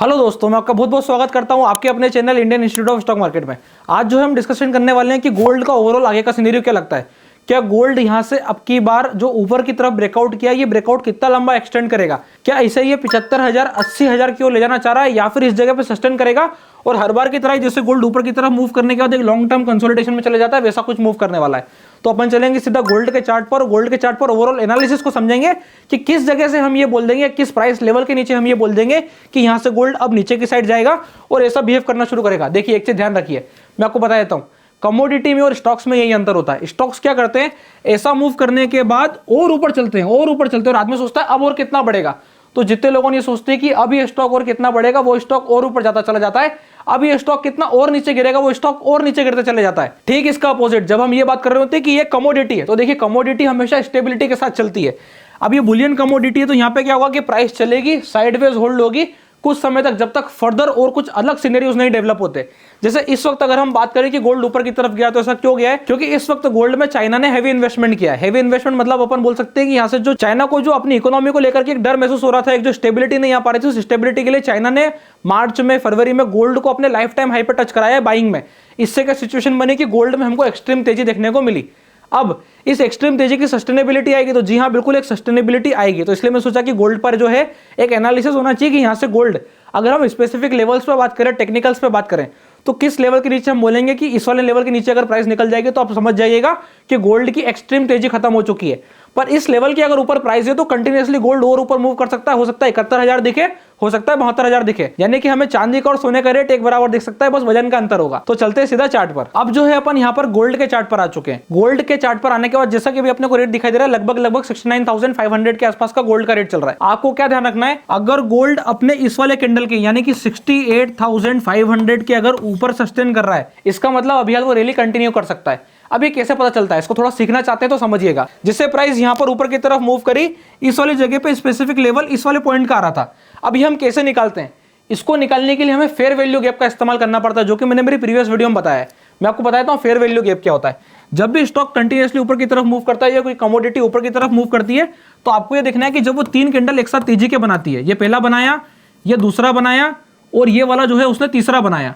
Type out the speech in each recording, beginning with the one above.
Hello दोस्तों, मैं आपका बहुत बहुत स्वागत करता हूं आपके अपने channel Indian institute of stock market में। आज जो है हम डिस्कशन करने वाले हैं कि गोल्ड का ओवरऑल आगे का सिनेरियो क्या लगता है। क्या गोल्ड यहां से अब की बार जो ऊपर की तरफ ब्रेकआउट किया, ये ब्रेकआउट कितना लंबा एक्सटेंड करेगा? क्या इसे ये 75,000 80,000 की ओर ले जाना चाह रहा है या फिर इस जगह पे सस्टेन करेगा और हर बार की तरह जैसे गोल्ड ऊपर की तरफ मूव करने के बाद एक लॉन्ग टर्म कंसोलिडेशन में चले जाता है, वैसा कुछ मूव करने वाला है? तो अपन चलेंगे सीधा गोल्ड के चार्ट पर। गोल्ड के चार्ट पर ओवरऑल एनालिसिस को समझेंगे कि किस जगह से हम ये बोल देंगे, किस प्राइस लेवल के नीचे हम ये बोल देंगे कि यहां से गोल्ड अब नीचे की साइड जाएगा और ऐसा बिहेव करना शुरू करेगा। देखिए, एक चीज ध्यान रखिए, मैं आपको बता देता हूं, कमोडिटी में और स्टॉक्स में यही अंतर होता है। स्टॉक्स क्या करते हैं, ऐसा मूव करने के बाद और ऊपर चलते हैं और ऊपर चलते हैं और आदमी सोचता है अब और कितना बढ़ेगा। तो जितने लोगों ने सोचते हैं कि अब ये स्टॉक और कितना बढ़ेगा, वो स्टॉक और ऊपर जाता चला जाता है। अब ये स्टॉक कितना और नीचे गिरेगा, वो स्टॉक और नीचे गिरते चले जाता है। ठीक इसका अपोजिट जब हम ये बात कर रहे होते हैं कि ये कमोडिटी है, तो देखिए कमोडिटी हमेशा स्टेबिलिटी के साथ चलती है। अब ये बुलियन कमोडिटी है, तो यहां पे क्या होगा कि प्राइस चलेगी, साइडवेज होल्ड होगी कुछ समय तक, जब तक फर्दर और कुछ अलग सिनेरियोज नहीं डेवलप होते। जैसे इस वक्त अगर हम बात करें कि गोल्ड ऊपर की तरफ गया, तो ऐसा क्यों गया है? क्योंकि इस वक्त गोल्ड में चाइना ने हैवी इन्वेस्टमेंट किया है। हैवी इन्वेस्टमेंट मतलब अपन बोल सकते हैं कि यहाँ से जो चाइना को जो अपनी इकोनॉमी को लेकर के एक डर महसूस हो रहा था, एक जो स्टेबिलिटी नहीं आ पा रही थी, उस स्टेबिलिटी के लिए चाइना ने मार्च में फरवरी में गोल्ड को अपने लाइफ टाइम हाई पे टच कराया है बाइंग में। इससे क्या सिचुएशन बनी कि गोल्ड में हमको एक्सट्रीम तेजी देखने को मिली। अब इस एक्सट्रीम तेजी की सस्टेनेबिलिटी आएगी, तो जी हाँ बिल्कुल एक सस्टेनेबिलिटी आएगी। तो इसलिए मैं सोचा कि गोल्ड पर जो है एक एनालिसिस होना चाहिए कि यहाँ से गोल्ड, अगर हम स्पेसिफिक लेवल्स पे बात करें, टेक्निकल्स पे बात करें, तो किस लेवल के नीचे हम बोलेंगे कि इस वाले लेवल के नीचे अगर प्राइस निकल जाएगी तो आप समझ जाइएगा कि गोल्ड की एक्सट्रीम तेजी खत्म हो चुकी है। पर इस लेवल की अगर ऊपर प्राइस है तो कंटिन्यूअसली गोल्ड और ऊपर मूव कर सकता है। हो सकता है 71,000 दिखे, हो सकता है 72,000 दिखे, यानी कि हमें चांदी का और सोने का रेट एक बराबर दिख सकता है, बस वजन का अंतर होगा। तो चलते हैं सीधा चार्ट पर। अब जो है अपन यहाँ पर गोल्ड के चार्ट पर आ चुके हैं। गोल्ड के चार्ट पर आने के बाद जैसा कि अभी अपने को रेट दिखाई दे रहा है, लगभग 69,500 के आसपास का गोल्ड का रेट चल रहा है। आपको क्या ध्यान रखना है, अगर गोल्ड अपने इस वाले कैंडल के यानी कि 68,500 के अगर ऊपर सस्टेन कर रहा है, इसका मतलब अभी वो रैली कंटिन्यू कर सकता है। अब ये कैसे पता चलता है, इसको थोड़ा सीखना चाहते हैं तो समझिएगा। जिससे प्राइस यहां पर ऊपर की तरफ मूव करी, इस वाली जगह पे स्पेसिफिक लेवल इस वाले पॉइंट का आ रहा था। अब ये हम कैसे निकालते हैं, इसको निकालने के लिए हमें फेयर वैल्यू गैप का इस्तेमाल करना पड़ता है, जो कि मैंने मेरी प्रीवियस वीडियो में बताया है। मैं आपको बताता हूं फेयर वैल्यू गैप क्या होता है। जब भी स्टॉक कंटिन्यूअसली ऊपर की तरफ मूव करता है या कोई कमोडिटी ऊपर की तरफ मूव करती है, तो आपको ये देखना है कि जब वो तीन कैंडल एक साथ तेजी के बनाती है, ये पहला बनाया, ये दूसरा बनाया और ये वाला जो है उसने तीसरा बनाया,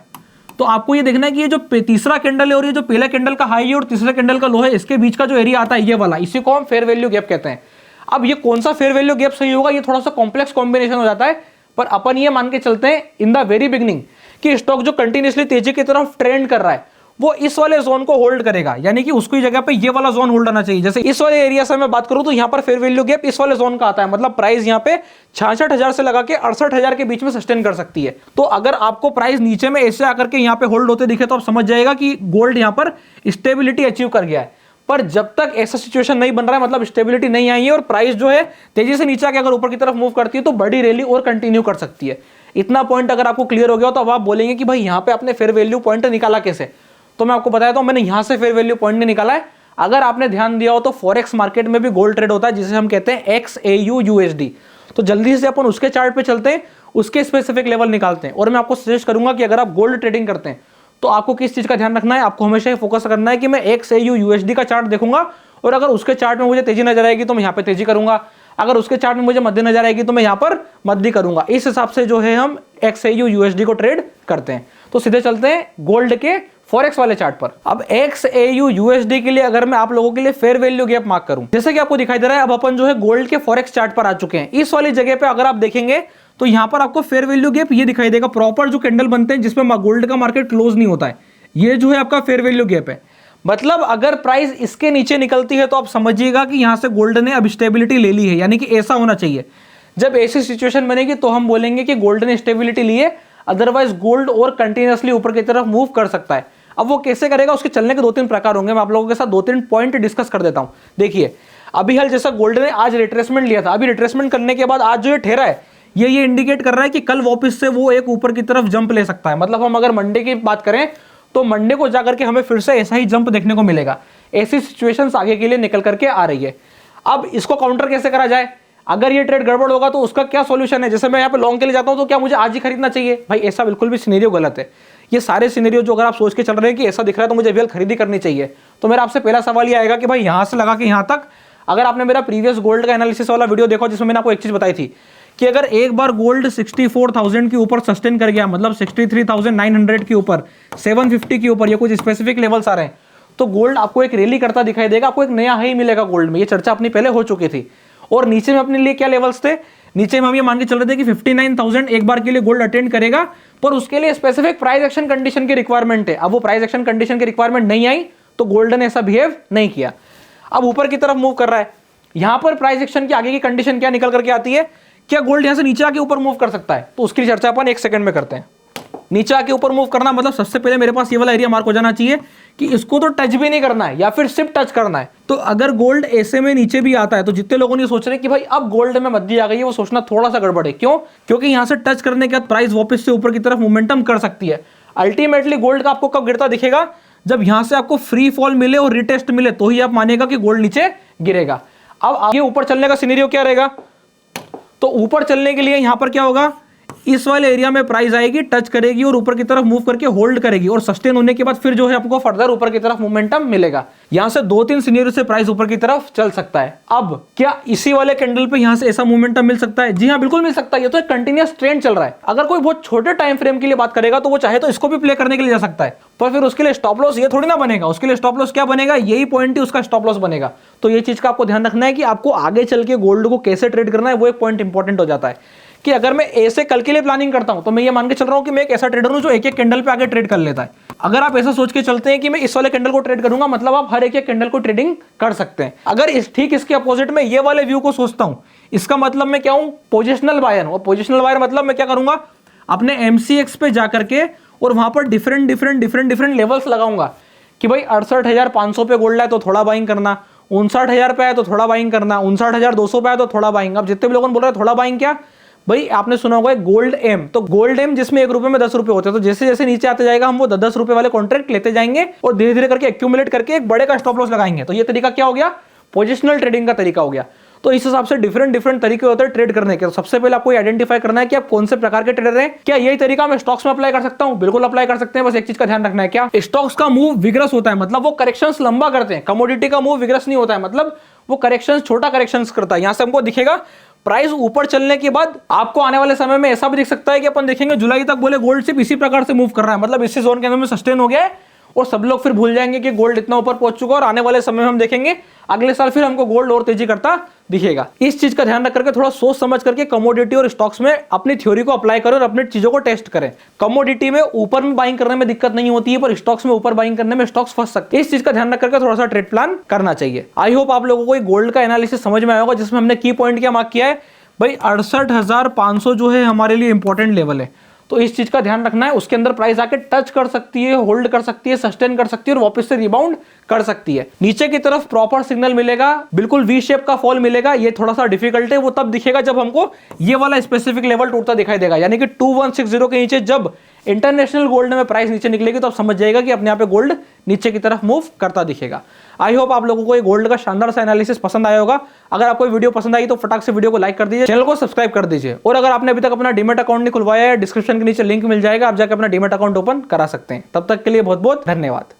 तो आपको ये देखना है कि ये जो तीसरा कैंडल है और ये जो पहला कैंडल का हाई है और तीसरा कैंडल का लो है, इसके बीच का जो एरिया आता है ये वाला, इसी को हम फेयर वैल्यू गैप कहते हैं। अब ये कौन सा फेयर वैल्यू गैप सही होगा, ये थोड़ा सा कॉम्प्लेक्स कॉम्बिनेशन हो जाता है, पर अपन ये मान के चलते हैं इन द वेरी बिगनिंग कि स्टॉक जो कंटिन्यूअसली तेजी की तरफ ट्रेंड कर रहा है, वो इस वाले जोन को होल्ड करेगा, यानी कि उसकी जगह पे ये वाला जोन होल्ड आना चाहिए। जैसे इस वाले एरिया से मैं बात करूं तो यहां पर फेयर वैल्यू गैप इस वाले जोन का आता है, मतलब प्राइस यहां पे 66,000 से लगा के 68,000 के बीच में सस्टेन कर सकती है। तो अगर आपको प्राइस नीचे में ऐसे आकर के यहां पे होल्ड होते दिखे तो आप समझ जाएगा कि गोल्ड यहां पर स्टेबिलिटी अचीव कर गया है। पर जब तक ऐसा सिचुएशन नहीं बन रहा है, मतलब स्टेबिलिटी नहीं आई है और प्राइस जो है तेजी से नीचे आके अगर ऊपर की तरफ मूव करती है, तो बड़ी रैली और कंटिन्यू कर सकती है। इतना पॉइंट अगर आपको क्लियर हो गया तो अब आप बोलेंगे कि भाई यहाँ पे आपने फेयर वैल्यू पॉइंट निकाला कैसे? तो मैं आपको बताता हूं, मैंने यहां से फेयर वैल्यू पॉइंट नहीं निकाला है। अगर आपने ध्यान दिया हो तो फॉरेक्स मार्केट में भी गोल्ड ट्रेड होता है, जिसे हम कहते हैं XAU USD। तो जल्दी से अपन उसके चार्ट पे चलते हैं, उसके स्पेसिफिक लेवल निकालते हैं। और मैं आपको सजेस्ट करूंगा कि अगर आप गोल्ड ट्रेडिंग करते हैं तो आपको किस चीज का ध्यान रखना है, आपको हमेशा ये फोकस करना है कि मैं XAU USD का चार्ट देखूंगा और अगर उसके चार्ट में मुझे तेजी नजर आएगी तो मैं यहाँ पे तेजी करूंगा, अगर उसके चार्ट में मुझे मध्य नजर आएगी तो मैं यहाँ पर मध्य करूंगा। इस हिसाब से जो है हम XAU USD को ट्रेड करते हैं। तो सीधे चलते हैं गोल्ड के फॉरेक्स वाले चार्ट पर। अब XAU USD के लिए अगर मैं आप लोगों के लिए फेयर वैल्यू गैप मार्क करूं, जैसे कि आपको दिखाई दे रहा है, अब अपन जो है गोल्ड के फॉरेक्स चार्ट पर आ चुके हैं। इस वाली जगह पे अगर आप देखेंगे तो यहां पर आपको फेयर वैल्यू गैप ये दिखाई देगा, प्रॉपर जो कैंडल बनते हैं जिसमें गोल्ड का मार्केट क्लोज नहीं होता है, ये जो है आपका फेयर वैल्यू गैप है। मतलब अगर प्राइस इसके नीचे निकलती है तो आप समझिएगा कि यहां से गोल्ड ने अब स्टेबिलिटी ले ली है, यानी कि ऐसा होना चाहिए। जब ऐसी सिचुएशन बनेगी तो हम बोलेंगे कि गोल्ड ने स्टेबिलिटी ली है, अदरवाइज गोल्ड और कंटिन्यूअसली ऊपर की तरफ मूव कर सकता है। अब वो कैसे करेगा, उसके चलने के दो तीन प्रकार होंगे। मैं आप लोगों के साथ दो तीन पॉइंट डिस्कस कर देता हूं। देखिए, अभी हाल जैसा गोल्ड ने आज रिट्रेसमेंट लिया था, अभी रिट्रेसमेंट करने के बाद आज जो ये ठहरा है, ये इंडिकेट कर रहा है कि कल वापस से वो एक ऊपर की तरफ जंप ले सकता है। मतलब हम अगर मंडे की बात करें तो मंडे को जाकर के हमें फिर से ऐसा ही जंप देखने को मिलेगा। ऐसी सिचुएशंस आगे के लिए निकल करके आ रही है। अब इसको काउंटर कैसे करा जाए, अगर ये ट्रेड गड़बड़ होगा तो उसका क्या सॉल्यूशन है? जैसे मैं यहाँ पे लॉन्ग के लिए जाता हूँ तो क्या मुझे आज ही खरीदना चाहिए? भाई ऐसा बिल्कुल भी सिनेरियो गलत है। ये सारे सिनेरियो जो अगर आप सोच के चल रहे हैं कि ऐसा दिख रहा है तो मुझे अभी खरीदी करनी चाहिए, तो मेरा आपसे पहला सवाल ये आएगा कि भाई यहाँ से लगा के यहाँ तक, अगर आपने मेरा प्रीवियस गोल्ड का एनालिसिस वाला वीडियो देखो जिसमें मैंने आपको एक चीज बताई थी कि अगर एक बार गोल्ड 64,000 के ऊपर सस्टेन कर गया, मतलब 63,900 के ऊपर, 750 के ऊपर, ये कुछ स्पेसिफिक लेवल्स आ रहे हैं, तो गोल्ड आपको एक रैली करता दिखाई देगा, आपको एक नया हाई मिलेगा गोल्ड में। ये चर्चा अपनी पहले हो चुकी थी। और नीचे में अपने लिए क्या लेवल्स थे, नीचे में हम ये मान के चल रहे थे कि 59,000 एक बार के लिए गोल्ड अटेंड करेगा, पर उसके लिए स्पेसिफिक प्राइस एक्शन कंडीशन की रिक्वायरमेंट है। अब वो प्राइस एक्शन कंडीशन की रिक्वायरमेंट नहीं आई तो गोल्ड ने ऐसा बिहेव नहीं किया। अब ऊपर की तरफ मूव कर रहा है, यहां पर प्राइस एक्शन की आगे की कंडीशन क्या निकल करके आती है, क्या गोल्ड यहां से नीचे आके ऊपर मूव कर सकता है? तो उसकी चर्चा अपन एक सेकंड में करते हैं। नीचे आके ऊपर मूव करना मतलब सबसे पहले मेरे पास ये वाला एरिया मार्क हो जाना चाहिए कि इसको तो टच भी नहीं करना है या फिर सिर्फ टच करना है। तो अगर गोल्ड ऐसे में नीचे भी आता है तो जितने लोगों ने सोच रहे कि भाई अब गोल्ड में मद्दी आ गई है, वो सोचना थोड़ा सा गड़बड़ है। क्यों? क्योंकि यहां से टच करने के बाद प्राइस वापस से ऊपर की तरफ मोमेंटम कर सकती है। अल्टीमेटली गोल्ड का आपको कब गिरता दिखेगा, जब यहां से आपको फ्री फॉल मिले और रिटेस्ट मिले, तो ही आप मानेगा कि गोल्ड नीचे गिरेगा। अब आगे ऊपर चलने का सिनेरियो क्या रहेगा, तो ऊपर चलने के लिए यहां पर क्या होगा, इस वाले एरिया में प्राइस आएगी, टच करेगी और ऊपर की तरफ मूव करके होल्ड करेगी, और सस्टेन होने के बाद फिर जो है आपको फर्दर ऊपर की तरफ मोमेंटम मिलेगा। यहां से 2-3 सिनेरियो से प्राइस ऊपर की तरफ चल सकता है। अब क्या इसी वाले कैंडल पे यहां से ऐसा मोमेंटम मिल सकता है? जी हां, बिल्कुल मिल सकता है। ये तो एक कंटिन्यूअस ट्रेंड चल रहा है। अगर कोई बहुत छोटे टाइम फ्रेम के लिए बात करेगा तो वो चाहे तो इसको भी प्ले करने के लिए जा सकता है, पर फिर उसके लिए स्टॉप लॉस ये थोड़ी ना बनेगा। उसके लिए स्टॉप लॉस क्या बनेगा, यही पॉइंट ही उसका स्टॉप लॉस बनेगा। तो ये चीज का आपको ध्यान रखना है कि आपको आगे चल के गोल्ड को कैसे ट्रेड करना है, वो एक पॉइंट इंपॉर्टेंट हो जाता है। कि अगर मैं ऐसे कल के लिए प्लानिंग करता हूं तो मैं ये मान के चल रहा हूं कि मैं एक ऐसा ट्रेडर हूं जो एक एक कैंडल पे आगे ट्रेड कर लेता है। अगर आप ऐसा सोच के चलते हैं कि मैं इस वाले कैंडल को ट्रेड करूंगा, मतलब आप हर एक एक कैंडल को ट्रेडिंग कर सकते हैं। अगर ठीक इसके अपोजिट में ये वाले व्यू को सोचता हूं, इसका मतलब मैं क्या हूं, पोजिशनल बायर हूं। पोजिशनल बायर मतलब मैं क्या करूंगा, अपने MCX पे जाकर के और वहां पर डिफरेंट लेवल्स लगाऊंगा कि भाई 68,500 पे गोल्ड है तो थोड़ा बाइंग करना, 59,000 पे है तो थोड़ा बाइंग करना, 59,200 पे है तो थोड़ा बाइंग। अब जितने भी लोगों ने बोल रहे हैं थोड़ा बाइंग, क्या भाई आपने सुना होगा गोल्ड एम, तो गोल्ड एम जिसमें 1 रुपए में 10 रुपए होते हैं, तो जैसे जैसे नीचे आते जाएगा हम वो 10 रुपए वाले कॉन्ट्रैक्ट लेते जाएंगे और धीरे धीरे करके एक्यूमुलेट करके एक बड़े का स्टॉप लॉस लगाएंगे। तो ये तरीका क्या हो गया, पोजिशनल ट्रेडिंग का तरीका हो गया। तो इस हिसाब से डिफरेंट तरीके होते हैं ट्रेड करने के। तो सबसे पहले आपको आइडेंटिफाई करना है कि आप कौन से प्रकार के ट्रेडर हैं। क्या यही तरीका मैं स्टॉक्स में अप्लाई कर सकता हूं? बिल्कुल अप्लाई कर सकते हैं। बस एक चीज का ध्यान रखना है, क्या स्टॉक्स का मूव विग्रस होता है, मतलब वो करेक्शंस लंबा करते हैं। कमोडिटी का मूव विग्रस नहीं होता है, मतलब वो करेक्शंस छोटा करेक्शंस करता है। यहां से हमको दिखेगा प्राइस ऊपर चलने के बाद आपको आने वाले समय में ऐसा भी दिख सकता है कि अपन देखेंगे जुलाई तक बोले गोल्ड सिर्फ इसी प्रकार से मूव कर रहा है, मतलब इसी जोन के अंदर में सस्टेन हो गया है और सब लोग फिर भूल जाएंगे कि गोल्ड इतना ऊपर पहुंच चुका है। और आने वाले समय में हम देखेंगे अगले साल फिर हमको गोल्ड और तेजी करता दिखेगा। इस चीज का ध्यान रख करके थोड़ा सोच समझ करके कमोडिटी और स्टॉक्स में अपनी थ्योरी को अप्लाई करें और अपनी चीजों को टेस्ट करें। कमोडिटी में ऊपर में बाइंग करने में दिक्कत नहीं होती है, पर स्टॉक्स में ऊपर बाइंग करने में स्टॉक्स फंस सकते हैं। इस चीज का ध्यान रख करके थोड़ा सा ट्रेड प्लान करना चाहिए। आई होप आप लोगों को गोल्ड का एनालिसिस समझ में आया होगा, जिसमें हमने की पॉइंट क्या मार्क किया है, भाई 68,500 जो है हमारे लिए इंपॉर्टेंट लेवल है। तो इस चीज का ध्यान रखना है, उसके अंदर प्राइस आके टच कर सकती है, होल्ड कर सकती है, सस्टेन कर सकती है और वापस से रिबाउंड कर सकती है। नीचे की तरफ प्रॉपर सिग्नल मिलेगा, बिल्कुल वी शेप का फॉल मिलेगा। ये थोड़ा सा डिफिकल्ट है, वो तब दिखेगा जब हमको ये वाला स्पेसिफिक लेवल टूटता दिखाई देगा, यानी कि 2160 के नीचे जब इंटरनेशनल गोल्ड में प्राइस नीचे निकलेगी तो आप समझ जाएगा कि अपने यहाँ पे गोल्ड नीचे की तरफ मूव करता दिखेगा। आई होप आप लोगों को ये गोल्ड का शानदार सा एनालिसिस पसंद आया होगा। अगर आपको वीडियो पसंद आई तो फटाक से वीडियो को लाइक कर दीजिए, चैनल को सब्सक्राइब कर दीजिए। और अगर आपने अभी तक अपना डीमैट अकाउंट नहीं खुलवाया है, डिस्क्रिप्शन के नीचे लिंक मिल जाएगा, आप जाकर अपना डीमैट अकाउंट ओपन करा सकते हैं। तब तक के लिए बहुत बहुत धन्यवाद।